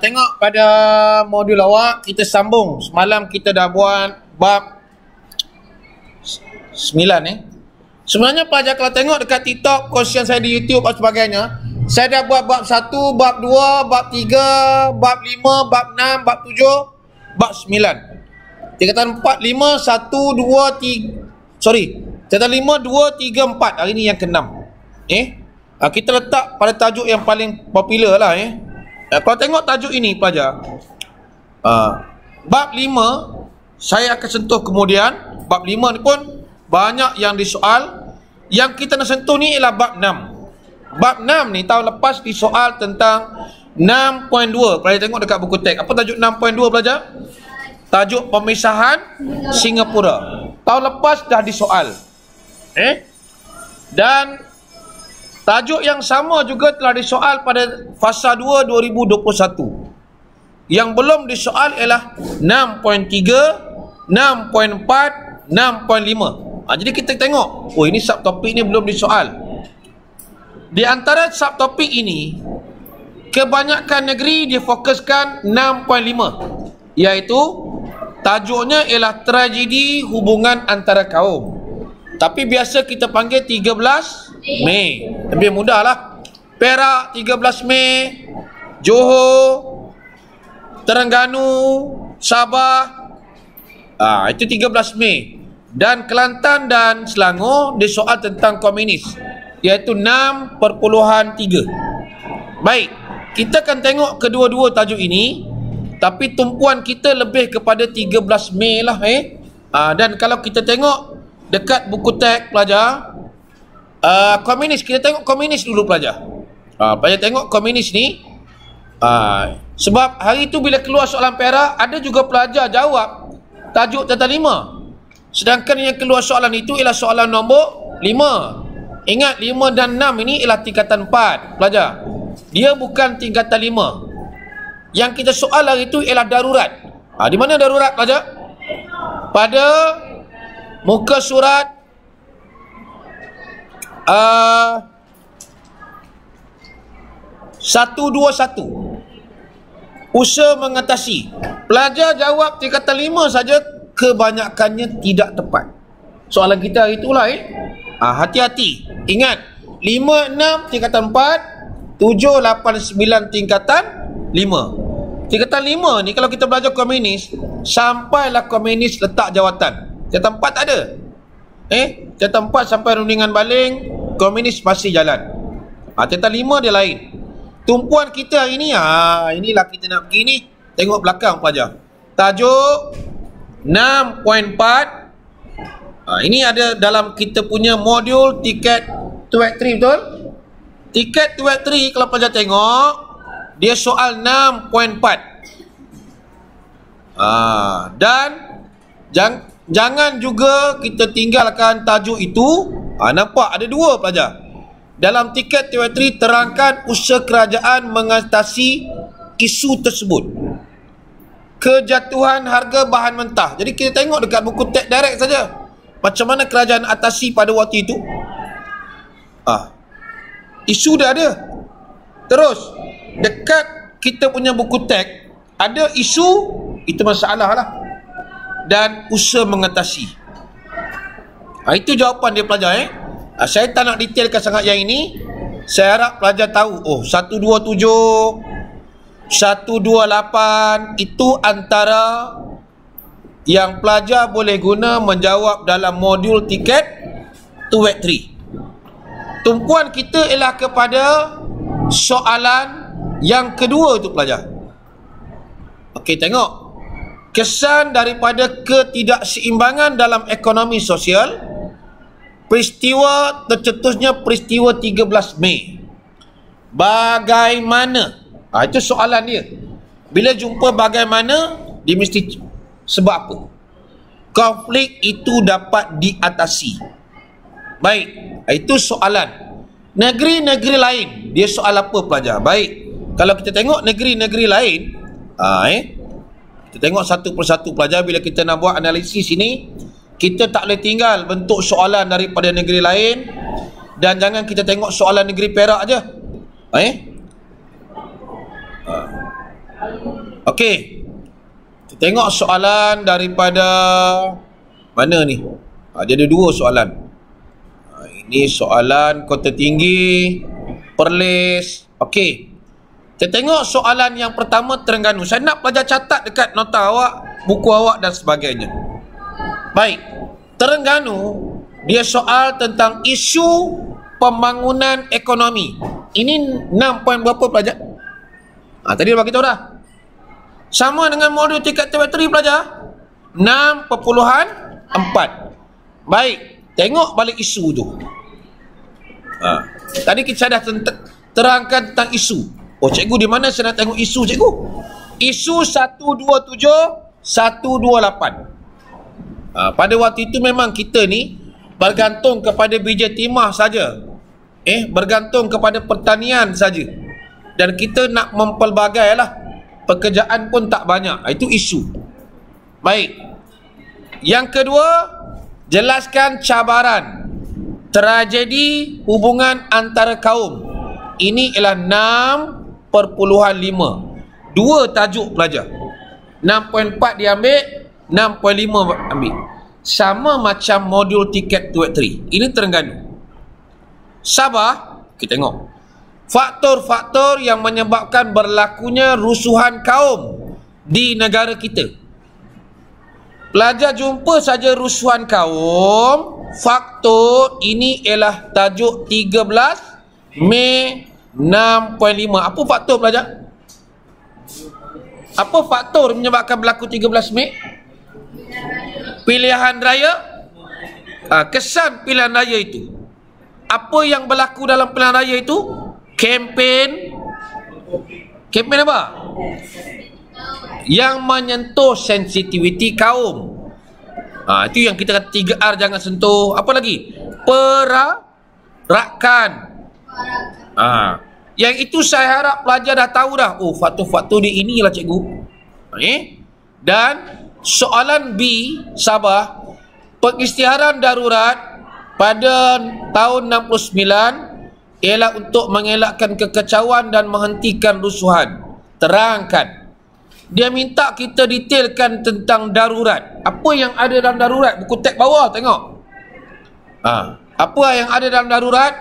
Tengok pada modul awak, kita sambung. Semalam kita dah buat bab 9 Sebenarnya pelajar kalau tengok dekat TikTok, question saya di YouTube dan sebagainya, saya dah buat bab 1, bab 2, bab 3, bab 5, bab 6, bab 7, bab 9. Tingkatan 4, 5, 1, 2, 3. Sorry. Tingkatan 5, 2, 3, 4. Hari ni yang ke-6. Kita letak pada tajuk yang paling popular lah. Kalau tengok tajuk ini pelajar, bab 5 saya akan sentuh kemudian. Bab 5 ni pun banyak yang disoal. Yang kita nak sentuh ni ialah bab 6. Bab 6 ni tahun lepas disoal tentang 6.2. Pelajar tengok dekat buku teks. Apa tajuk 6.2 pelajar? Tajuk pemisahan Singapura. Tahun lepas dah disoal. Dan tajuk yang sama juga telah disoal pada fasa 2 2021. Yang belum disoal ialah 6.3, 6.4, 6.5. Jadi kita tengok, oh ini subtopik ni belum disoal. Di antara subtopik ini, kebanyakan negeri difokuskan 6.5, iaitu tajuknya ialah tragedi hubungan antara kaum. Tapi biasa kita panggil 13 Mei. Lebih mudah lah. Perak 13 Mei, Johor, Terengganu, Sabah, itu 13 Mei. Dan Kelantan dan Selangor disoal tentang komunis, iaitu 6.3. Baik, kita akan tengok kedua-dua tajuk ini, tapi tumpuan kita lebih kepada 13 Mei lah. Dan kalau kita tengok dekat buku teks pelajar, komunis, kita tengok komunis dulu pelajar. Pelajar tengok komunis ni. Sebab hari tu bila keluar soalan Perak, ada juga pelajar jawab tajuk tentang 5. Sedangkan yang keluar soalan itu ialah soalan nombor 5. Ingat 5 dan 6 ini ialah tingkatan 4 pelajar. Dia bukan tingkatan 5. Yang kita soal hari itu ialah darurat. Di mana darurat pelajar? Pada muka surat 121. Usaha mengatasi. Pelajar jawab tingkatan 5 saja, kebanyakannya tidak tepat. Soalan kita hari itulah. Hati-hati. Ingat, 5, 6 tingkatan 4, 7, 8, 9 tingkatan 5. Tingkatan 5 ni kalau kita belajar komunis, sampailah komunis letak jawatan. Tingkatan 4 tak ada. Tingkatan 4 sampai rundingan baling, komunis masih jalan. Tingkatan 5 dia lain. Tumpuan kita hari ni, inilah kita nak pergi ni. Tengok belakang pelajar. Tajuk 6.4. Ini ada dalam kita punya modul tiket 283, betul? Tiket 283 kalau pelajar tengok, dia soal 6.4. Dan jangan juga kita tinggalkan tajuk itu. Nampak ada dua pelajar. Dalam tiket 283 terangkan usaha kerajaan mengatasi isu tersebut. Kejatuhan harga bahan mentah. Jadi kita tengok dekat buku teks direct saja, macam mana kerajaan atasi pada waktu itu. Isu dah ada. Terus dekat kita punya buku teks ada isu, itu masalah lah, dan usaha mengatasi. Itu jawapan dia pelajar. Saya tak nak detailkan sangat yang ini. Saya harap pelajar tahu. 127, 128 itu antara yang pelajar boleh guna menjawab dalam modul tiket 283. Tumpuan kita ialah kepada soalan yang kedua itu pelajar. Okey, tengok. Kesan daripada ketidakseimbangan dalam ekonomi sosial. Peristiwa tercetusnya peristiwa 13 Mei. Bagaimana? Itu soalan dia. Bila jumpa bagaimana, dia mesti sebab apa konflik itu dapat diatasi. Baik, itu soalan. Negeri-negeri lain, dia soal apa pelajar? Baik, kalau kita tengok negeri-negeri lain, kita tengok satu persatu pelajar. Bila kita nak buat analisis ini, kita tak boleh tinggal bentuk soalan daripada negeri lain. Dan jangan kita tengok soalan negeri Perak aja. Okey. Kita tengok soalan daripada mana ni? Dia ada dua soalan. Ini soalan Kota Tinggi, Perlis. Okey. Kita tengok soalan yang pertama Terengganu. Saya nak pelajar catat dekat nota awak, buku awak dan sebagainya. Baik. Terengganu, dia soal tentang isu pembangunan ekonomi. Ini 6 poin berapa pelajar? Tadi dah bagi tahu dah. Sama dengan modul tingkat teori pelajar. 6.4. Baik, tengok balik isu tu. Tadi saya dah terangkan tentang isu. Oh cikgu, di mana saya nak tengok isu cikgu? Isu 127, 128. Pada waktu itu memang kita ni bergantung kepada biji timah saja. Bergantung kepada pertanian saja. Dan kita nak mempelbagai lah. Pekerjaan pun tak banyak. Itu isu. Baik. Yang kedua, jelaskan cabaran tragedi hubungan antara kaum. Ini ialah 6.5. Dua tajuk pelajar. 6.4 diambil, 6.5 ambil. Sama macam modul tiket teori. Ini Terengganu. Sabah, kita tengok faktor-faktor yang menyebabkan berlakunya rusuhan kaum di negara kita. Pelajar jumpa saja rusuhan kaum. Faktor ini ialah tajuk 13 Mei 6.5. Apa faktor pelajar? Apa faktor menyebabkan berlaku 13 Mei? Pilihan raya. Kesan pilihan raya itu. Apa yang berlaku dalam pilihan raya itu? Kempen apa? Yang menyentuh sensitiviti kaum. Itu yang kita kata 3R jangan sentuh. Apa lagi? Perarakan. Yang itu saya harap pelajar dah tahu dah. Oh, faktor-faktor dia inilah cikgu. Dan soalan B, Sabah, pengisytiharan darurat pada tahun 69 ialah untuk mengelakkan kekacauan dan menghentikan rusuhan. Terangkan. Dia minta kita detailkan tentang darurat. Apa yang ada dalam darurat? Buku teks bawah tengok. Apa yang ada dalam darurat?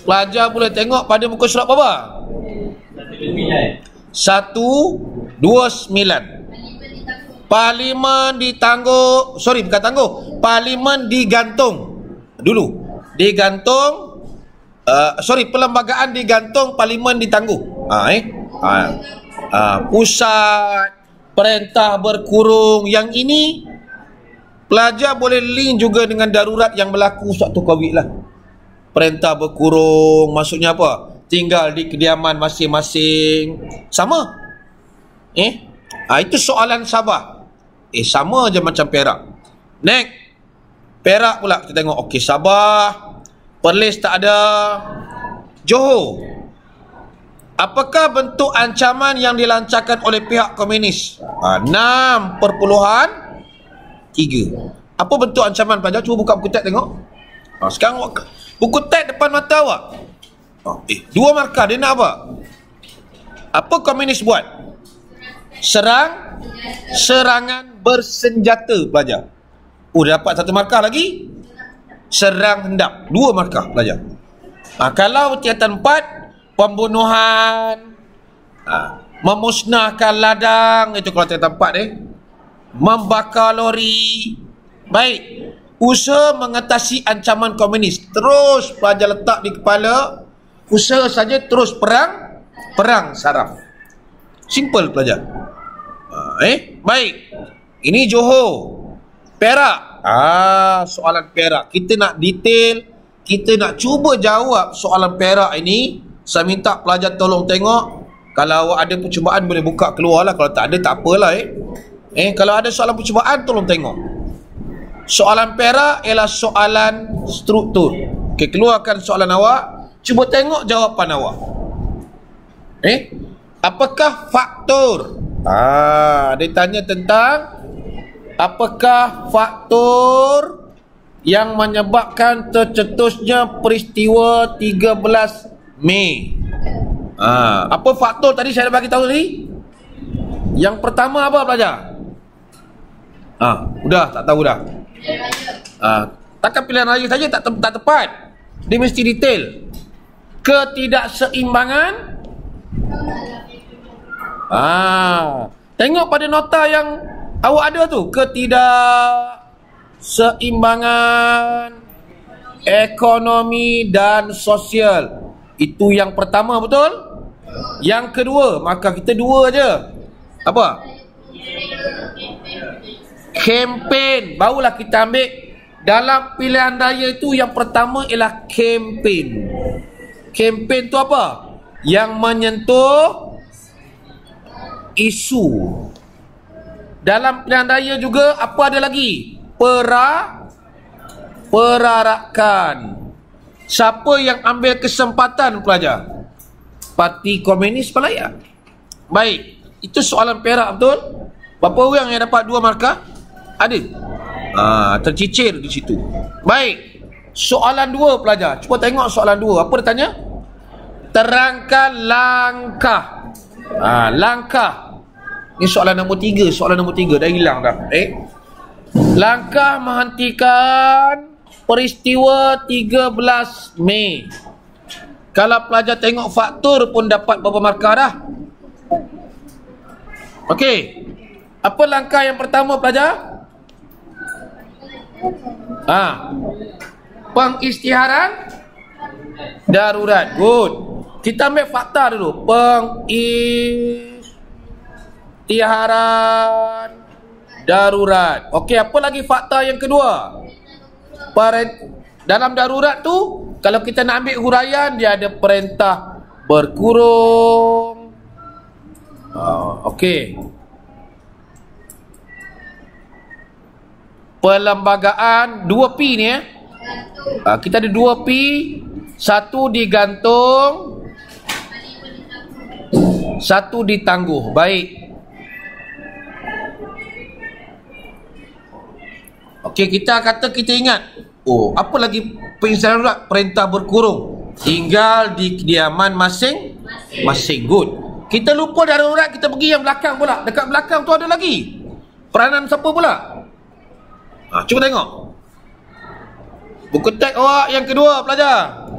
Pelajar boleh tengok pada muka surat berapa? 129. Parlimen ditangguh. Sorry, bukan tangguh. Parlimen digantung. Dulu. Digantung. Perlembagaan digantung, parlimen ditangguh. Pusat perintah berkurung. Yang ini pelajar boleh link juga dengan darurat yang berlaku waktu Covid lah. Perintah berkurung, maksudnya apa? Tinggal di kediaman masing-masing. Sama. Itu soalan Sabah. Sama je macam Perak. Next. Perak pula kita tengok. Okey, Sabah. Perlis tak ada. Johor. Apakah bentuk ancaman yang dilancarkan oleh pihak komunis? 6.3. Apa bentuk ancaman pelajar? Cuba buka buku teks tengok. Sekarang buku teks depan mata awak. Dua markah. Dia nak apa? Apa komunis buat? Serangan bersenjata pelajar. Dia dapat satu markah lagi. Serang hendap. Dua markah pelajar. Kalau tingkatan 4, pembunuhan, memusnahkan ladang, itu kalau tingkatan 4 membakar lori. Baik. Usaha mengatasi ancaman komunis. Terus pelajar letak di kepala. Usaha saja terus perang saraf. Simple pelajar. Baik. Ini Johor. Perak. Soalan Perak. Kita nak detail. Kita nak cuba jawab soalan Perak ini. Saya minta pelajar tolong tengok. Kalau awak ada percubaan boleh buka keluar lah. Kalau tak ada tak apalah. Kalau ada soalan percubaan tolong tengok. Soalan Perak ialah soalan struktur. Okey, keluarkan soalan awak. Cuba tengok jawapan awak. Apakah faktor? Dia tanya tentang apakah faktor yang menyebabkan tercetusnya peristiwa 13 Mei? Apa faktor tadi saya dah bagi tahu tadi? Yang pertama apa pelajar? Udah tak tahu dah. Takkan pilihan raya saja tak tepat. Dia mesti detail. Ketidakseimbangan. Tengok pada nota yang awak ada tu. Ketidakseimbangan ekonomi dan sosial. Itu yang pertama, betul? Yang kedua, maka kita dua je. Apa? Kempen. Barulah kita ambil dalam pilihan raya itu yang pertama ialah kempen. Kempen tu apa? Yang menyentuh isu. Dalam pilihan raya juga apa ada lagi? Perarakan. Siapa yang ambil kesempatan pelajar? Parti Komunis Malaya. Baik, itu soalan perak, betul? Berapa orang yang dapat 2 markah? Ada. Tercicir di situ. Baik, soalan 2 pelajar. Cuba tengok soalan 2. Apa dia tanya? Terangkan langkah. Langkah. Ini soalan nombor 3. Soalan nombor 3 dah hilang dah. Langkah menghentikan peristiwa 13 Mei. Kalau pelajar tengok faktor pun dapat berapa markah dah. Okey. Apa langkah yang pertama pelajar? Pengisytiharan darurat. Good. Kita ambil fakta dulu. Pengisytiharan darurat. Okey, apa lagi fakta yang kedua? Dalam darurat tu, kalau kita nak ambil huraian, dia ada perintah berkurung. Okey. Perlembagaan 2P ni kita ada 2P. Satu digantung, satu ditangguh. Baik. Okey, kita kata kita ingat. Apa lagi pengisytiharan darurat? Perintah berkurung. Tinggal di kediaman masing-masing. Good. Kita lupa darurat, kita pergi yang belakang pula. Dekat belakang tu ada lagi. Peranan siapa pula? Cuba tengok. Buku teks awak yang kedua pelajar.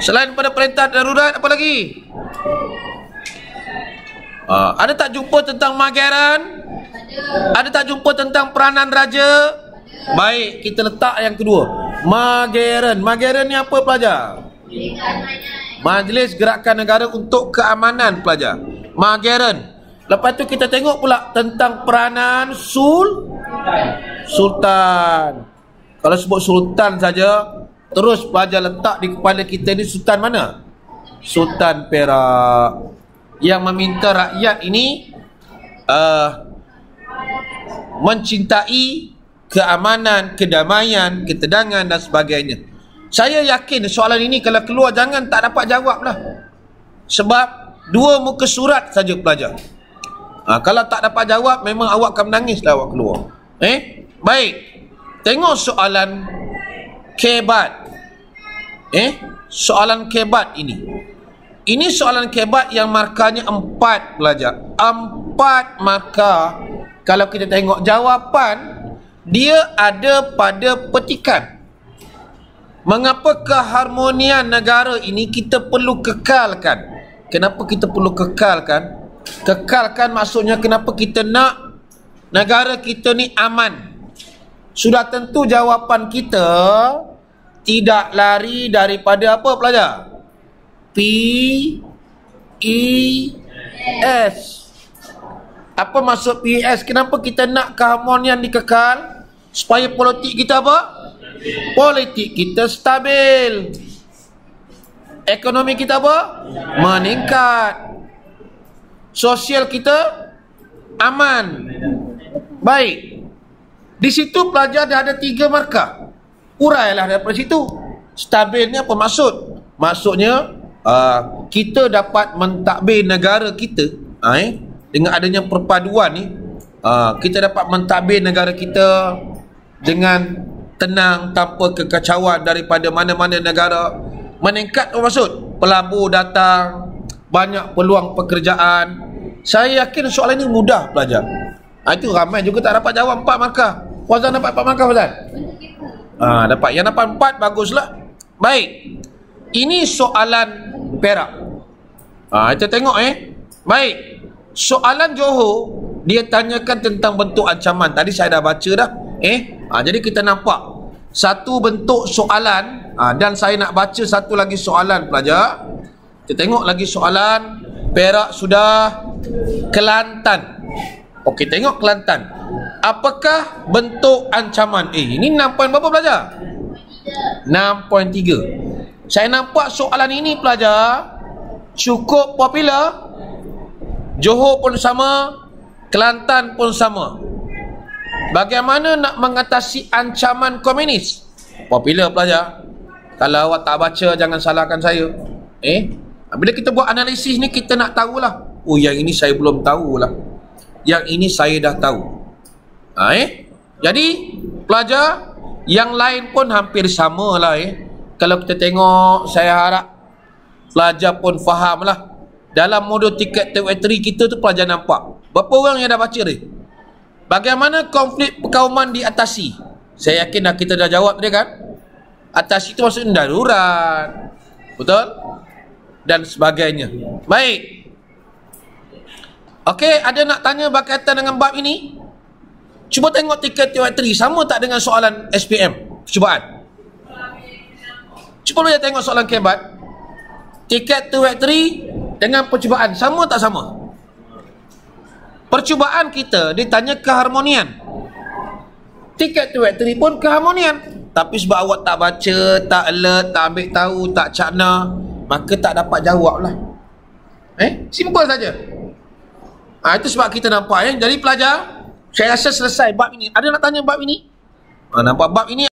Selain pada perintah darurat, apa lagi? Ada tak jumpa tentang Mageran? Ada tak jumpa tentang peranan raja? Baik, kita letak yang kedua. Mageran. Mageran ni apa pelajar? Majlis Gerakan Negara untuk Keamanan pelajar. Mageran. Lepas tu kita tengok pula tentang peranan Sultan. Kalau sebut Sultan saja, terus pelajar letak di kepala kita ni Sultan mana? Sultan Perak. Yang meminta rakyat ini mencintai keamanan, kedamaian, ketenangan dan sebagainya. Saya yakin soalan ini kalau keluar jangan tak dapat jawab lah. Sebab 2 muka surat saja pelajar. Kalau tak dapat jawab, memang awak akan menangis lah awak keluar. Baik. Tengok soalan kebat. Soalan kebat ini. Ini soalan kebat yang markahnya 4 pelajar. 4 markah. Kalau kita tengok jawapan, dia ada pada petikan. Mengapa keharmonian negara ini kita perlu kekalkan? Kenapa kita perlu kekalkan? Kekalkan maksudnya kenapa kita nak negara kita ni aman. Sudah tentu jawapan kita tidak lari daripada apa pelajar? PES. Apa maksud PES? Kenapa kita nak keharmonian dikekal? Supaya politik kita apa? Politik kita stabil. Ekonomi kita apa? Meningkat. Sosial kita aman. Baik. Di situ pelajar dah ada 3 markah. Urailah daripada situ. Stabilnya apa maksud? Maksudnya kita dapat mentadbir negara kita dengan adanya perpaduan ni. Kita dapat mentadbir negara kita dengan tenang tanpa kekacauan daripada mana-mana negara. Meningkat apa maksud? Pelabur datang, banyak peluang pekerjaan, Saya yakin soalan ini mudah pelajar. Itu ramai juga tak dapat jawab 4 markah. Fazal dapat 4 markah Fazal? Dapat. Yang dapat 4 baguslah. Baik. Ini soalan Perak. Kita tengok Baik. Soalan Johor dia tanyakan tentang bentuk ancaman. Tadi saya dah baca dah. Jadi kita nampak satu bentuk soalan dan saya nak baca satu lagi soalan pelajar. Kita tengok lagi soalan. Perak sudah. Kelantan. Okey, tengok Kelantan. Apakah bentuk ancaman? Ini 6 poin berapa pelajar? 6.3. Saya nampak soalan ini pelajar cukup popular. Johor pun sama, Kelantan pun sama. Bagaimana nak mengatasi ancaman komunis? Popular pelajar. Kalau awak tak baca, jangan salahkan saya. Bila kita buat analisis ni, kita nak tahulah. Yang ini saya belum tahulah. Yang ini saya dah tahu. Jadi pelajar yang lain pun hampir sama lah. Kalau kita tengok, saya harap pelajar pun faham lah. Dalam modul tiket teori kita tu pelajar nampak berapa orang yang dah baca ni. Bagaimana konflik perkauman diatasi? Saya yakin dah kita dah jawab dia kan. Atasi itu maksudnya darurat, betul? Dan sebagainya. Baik. Okey, ada nak tanya berkaitan dengan bab ini? Cuba tengok tiket teori sama tak dengan soalan SPM percubaan? Cuba boleh tengok soalan kebat. Tiket teori dengan percubaan sama tak sama? Percubaan kita ditanya keharmonian. Tiket teori pun keharmonian. Tapi sebab awak tak baca, tak alert, tak ambil tahu, tak cakna, maka tak dapat jawab lah. Simple saja. Itu sebab kita nampak. Jadi pelajar, saya rasa selesai bab ini. Ada nak tanya bab ini? Nampak bab ini